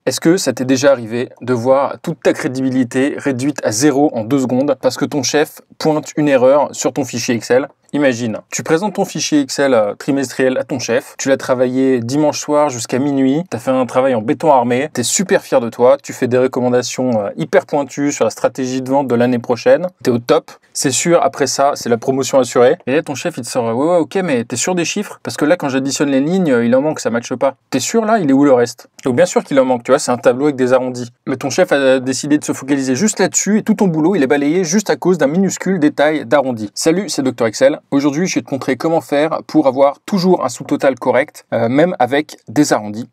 Est-ce que ça t'est déjà arrivé de voir toute ta crédibilité réduite à 0 en 2 secondes parce que ton chef pointe une erreur sur ton fichier Excel? Imagine, tu présentes ton fichier Excel trimestriel à ton chef, tu l'as travaillé dimanche soir jusqu'à minuit, tu as fait un travail en béton armé, tu es super fier de toi, tu fais des recommandations hyper pointues sur la stratégie de vente de l'année prochaine, tu es au top, c'est sûr, après ça, c'est la promotion assurée. Et là, ton chef, il te sort, ouais, ok, mais t'es sûr des chiffres? Parce que là, quand j'additionne les lignes, il en manque, ça matche pas. T'es sûr là? Il est où le reste? Donc bien sûr qu'il en manque, tu vois, c'est un tableau avec des arrondis. Mais ton chef a décidé de se focaliser juste là-dessus et tout ton boulot, il est balayé juste à cause d'un minuscule détail d'arrondi. Salut, c'est Dr Excel. Aujourd'hui, je vais te montrer comment faire pour avoir toujours un sous-total correct, même avec des arrondis.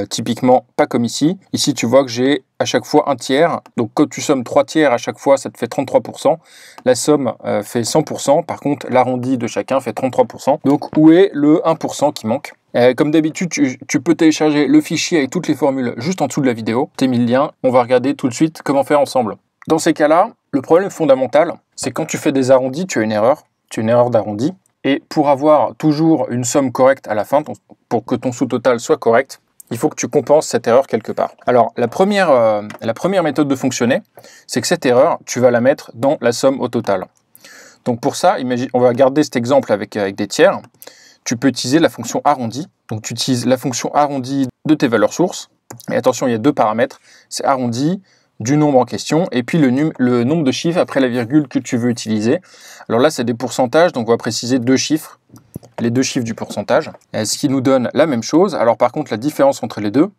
Typiquement, pas comme ici. Ici, tu vois que j'ai à chaque fois un tiers. Donc, quand tu sommes 3 tiers à chaque fois, ça te fait 33%. La somme fait 100%. Par contre, l'arrondi de chacun fait 33%. Donc, où est le 1% qui manque? Comme d'habitude, tu peux télécharger le fichier avec toutes les formules juste en dessous de la vidéo. T'as mis le lien. On va regarder tout de suite comment faire ensemble. Dans ces cas-là, le problème fondamental, c'est quand tu fais des arrondis, tu as une erreur. Tu as une erreur d'arrondi. Et pour avoir toujours une somme correcte à la fin, pour que ton sous-total soit correct, il faut que tu compenses cette erreur quelque part. Alors, la première méthode de fonctionner, c'est que cette erreur, tu vas la mettre dans la somme au total. Donc pour ça, imagine, on va garder cet exemple avec des tiers. Tu peux utiliser la fonction arrondi. Donc tu utilises la fonction arrondi de tes valeurs sources. Et attention, il y a deux paramètres. C'est arrondi du nombre en question et puis le nombre de chiffres après la virgule que tu veux utiliser. Alors là, c'est des pourcentages, donc on va préciser 2 chiffres. Les 2 chiffres du pourcentage, ce qui nous donne la même chose. Alors par contre, la différence entre les deux,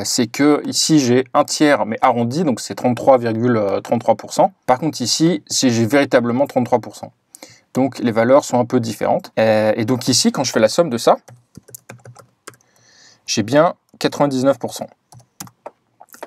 c'est que ici j'ai un tiers mais arrondi, donc c'est 33,33%. Par contre ici, j'ai véritablement 33%. Donc les valeurs sont un peu différentes. Et donc ici, quand je fais la somme de ça, j'ai bien 99%.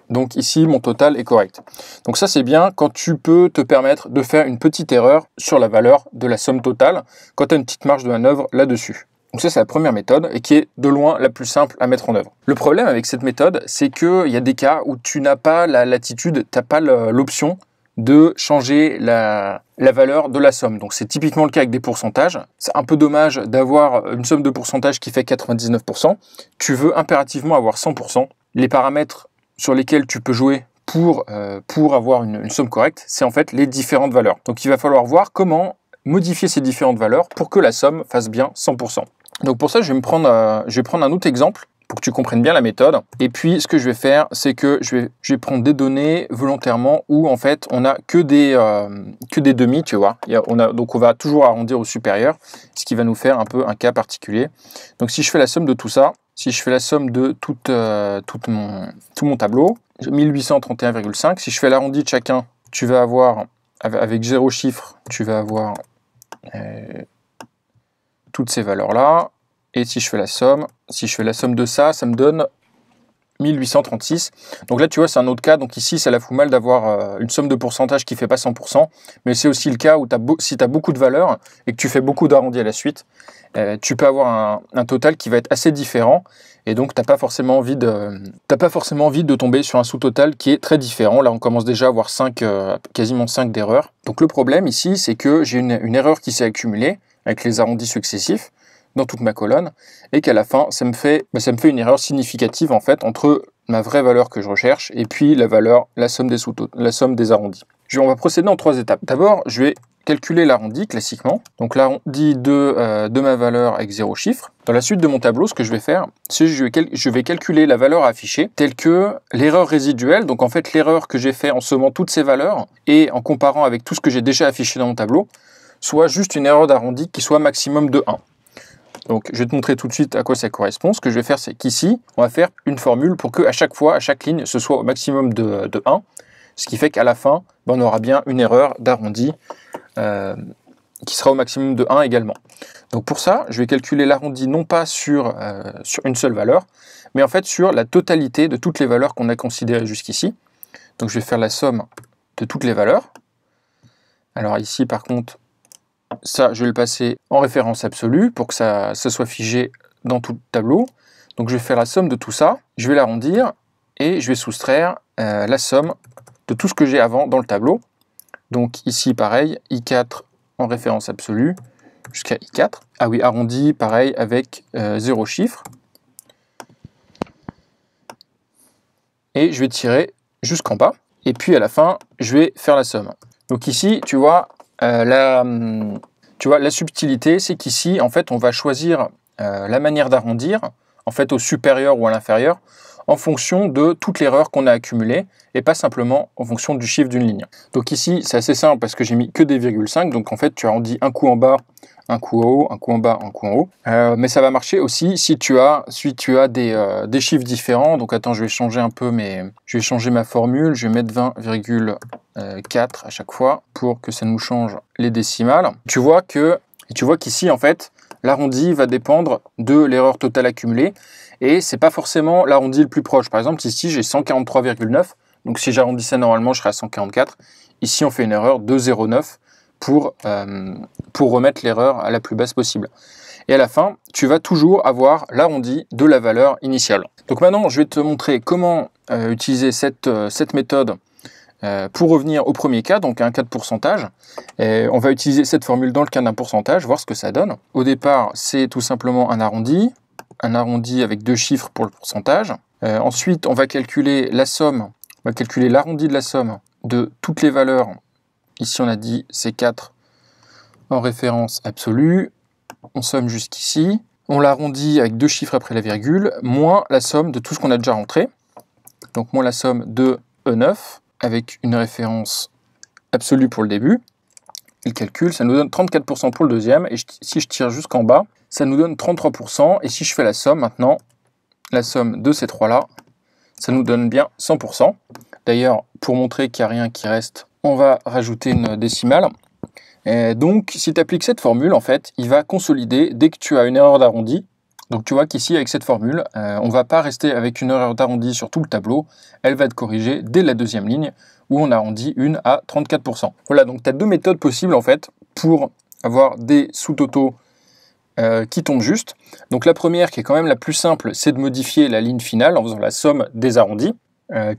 Donc ici, mon total est correct. Donc ça, c'est bien quand tu peux te permettre de faire une petite erreur sur la valeur de la somme totale, quand tu as une petite marge de manœuvre là-dessus. Donc ça, c'est la première méthode et qui est de loin la plus simple à mettre en œuvre. Le problème avec cette méthode, c'est qu'il y a des cas où tu n'as pas la latitude, tu n'as pas l'option de changer la valeur de la somme. Donc c'est typiquement le cas avec des pourcentages. C'est un peu dommage d'avoir une somme de pourcentage qui fait 99%. Tu veux impérativement avoir 100%. Les paramètres sur lesquels tu peux jouer pour avoir une somme correcte, c'est en fait les différentes valeurs. Donc il va falloir voir comment modifier ces différentes valeurs pour que la somme fasse bien 100%. Donc pour ça, je vais prendre un autre exemple pour que tu comprennes bien la méthode. Et puis ce que je vais faire, c'est que je vais prendre des données volontairement où en fait on n'a que des demi, tu vois. Donc on va toujours arrondir au supérieur, ce qui va nous faire un peu un cas particulier. Donc si je fais la somme de tout ça, si je fais la somme de tout mon tableau, 1831,5. Si je fais l'arrondi de chacun, tu vas avoir, avec 0 chiffre, tu vas avoir toutes ces valeurs-là. Et si je fais la somme de ça, ça me donne 1836. Donc là, tu vois, c'est un autre cas. Donc ici, ça la fout mal d'avoir une somme de pourcentage qui ne fait pas 100%. Mais c'est aussi le cas où si tu as beaucoup de valeurs et que tu fais beaucoup d'arrondis à la suite, tu peux avoir un total qui va être assez différent. Et donc, tu n'as pas forcément envie de tomber sur un sous-total qui est très différent. Là, on commence déjà à avoir quasiment 5 d'erreurs. Donc le problème ici, c'est que j'ai une erreur qui s'est accumulée avec les arrondis successifs dans toute ma colonne, et qu'à la fin, ça me fait une erreur significative en fait entre ma vraie valeur que je recherche et puis la somme des arrondis. On va procéder en 3 étapes. D'abord, je vais calculer l'arrondi classiquement, donc l'arrondi de ma valeur avec 0 chiffre. Dans la suite de mon tableau, ce que je vais faire, c'est que je vais calculer la valeur à afficher telle que l'erreur résiduelle, donc en fait l'erreur que j'ai fait en sommant toutes ces valeurs et en comparant avec tout ce que j'ai déjà affiché dans mon tableau, soit juste une erreur d'arrondi qui soit maximum de 1. Donc, je vais te montrer tout de suite à quoi ça correspond. Ce que je vais faire, c'est qu'ici, on va faire une formule pour qu'à chaque fois, à chaque ligne, ce soit au maximum de 1. Ce qui fait qu'à la fin, on aura bien une erreur d'arrondi qui sera au maximum de 1 également. Donc pour ça, je vais calculer l'arrondi non pas sur une seule valeur, mais en fait sur la totalité de toutes les valeurs qu'on a considérées jusqu'ici. Donc je vais faire la somme de toutes les valeurs. Alors ici, par contre, ça, je vais le passer en référence absolue pour que ça soit figé dans tout le tableau. Donc je vais faire la somme de tout ça, je vais l'arrondir et je vais soustraire la somme de tout ce que j'ai avant dans le tableau. Donc ici, pareil, I4 en référence absolue jusqu'à I4. Ah oui, arrondi, pareil, avec 0 chiffre. et je vais tirer jusqu'en bas. Et puis à la fin, je vais faire la somme. Donc ici, tu vois, la subtilité, c'est qu'ici, en fait, on va choisir la manière d'arrondir, en fait, au supérieur ou à l'inférieur, en fonction de toute l'erreur qu'on a accumulée, et pas simplement en fonction du chiffre d'une ligne. Donc ici, c'est assez simple parce que j'ai mis que des 0,5, donc en fait, tu arrondis un coup en bas, un coup en haut, un coup en bas, un coup en haut. Mais ça va marcher aussi si tu as des chiffres différents. Donc attends, je vais changer un peu, je vais changer ma formule. Je vais mettre 20,4 à chaque fois pour que ça nous change les décimales. Tu vois qu'ici, en fait, l'arrondi va dépendre de l'erreur totale accumulée. Et c'est pas forcément l'arrondi le plus proche. Par exemple, ici, j'ai 143,9. Donc si j'arrondissais normalement, je serais à 144. Ici, on fait une erreur de 0,9 pour remettre l'erreur à la plus basse possible. Et à la fin, tu vas toujours avoir l'arrondi de la valeur initiale. Donc maintenant, je vais te montrer comment utiliser cette méthode pour revenir au premier cas, donc un cas de pourcentage. Et on va utiliser cette formule dans le cas d'un pourcentage, voir ce que ça donne. Au départ, c'est tout simplement un arrondi avec 2 chiffres pour le pourcentage. Ensuite, on va calculer la somme, on va calculer l'arrondi de la somme de toutes les valeurs. Ici, on a dit C4 en référence absolue. On somme jusqu'ici. On l'arrondit avec 2 chiffres après la virgule, moins la somme de tout ce qu'on a déjà rentré. Donc, moins la somme de E9 avec une référence absolue pour le début. Le calcul, ça nous donne 34% pour le deuxième. Et si je tire jusqu'en bas, ça nous donne 33%. Et si je fais la somme maintenant, la somme de ces trois-là, ça nous donne bien 100%. D'ailleurs, pour montrer qu'il n'y a rien qui reste, on va rajouter une décimale. Et donc, si tu appliques cette formule, en fait, il va consolider dès que tu as une erreur d'arrondi. Donc, tu vois qu'ici, avec cette formule, on ne va pas rester avec une erreur d'arrondi sur tout le tableau. Elle va être corrigée dès la deuxième ligne, où on arrondit une à 34%. Voilà, donc tu as 2 méthodes possibles, en fait, pour avoir des sous-totaux qui tombent juste. Donc, la première, qui est quand même la plus simple, c'est de modifier la ligne finale en faisant la somme des arrondis,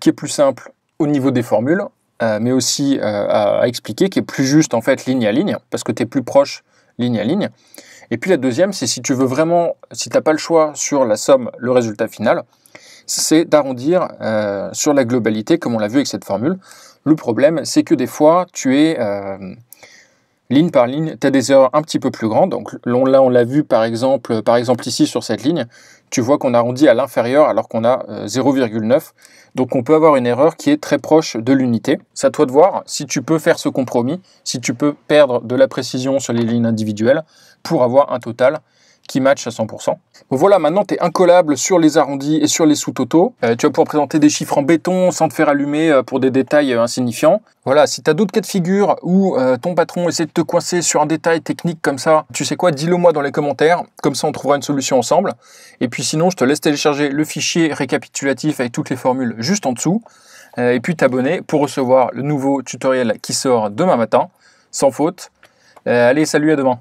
qui est plus simple au niveau des formules, mais aussi à expliquer, qui est plus juste en fait ligne à ligne, parce que tu es plus proche ligne à ligne. Et puis la deuxième, c'est si tu veux vraiment, si tu n'as pas le choix sur la somme, le résultat final, c'est d'arrondir sur la globalité, comme on l'a vu avec cette formule. Le problème, c'est que des fois, tu es ligne par ligne, tu as des erreurs un petit peu plus grandes. Donc là, on l'a vu par exemple ici sur cette ligne, tu vois qu'on arrondit à l'inférieur alors qu'on a 0,9. Donc on peut avoir une erreur qui est très proche de l'unité. C'est à toi de voir si tu peux faire ce compromis, si tu peux perdre de la précision sur les lignes individuelles pour avoir un total qui match à 100%. Bon, voilà, maintenant tu es incollable sur les arrondis et sur les sous-totaux. Tu vas pouvoir présenter des chiffres en béton sans te faire allumer pour des détails insignifiants. Voilà, si tu as d'autres cas de figure où ton patron essaie de te coincer sur un détail technique comme ça, tu sais quoi, dis-le moi dans les commentaires, comme ça on trouvera une solution ensemble. Et puis sinon, je te laisse télécharger le fichier récapitulatif avec toutes les formules juste en dessous, et puis t'abonner pour recevoir le nouveau tutoriel qui sort demain matin, sans faute. Allez, salut, à demain.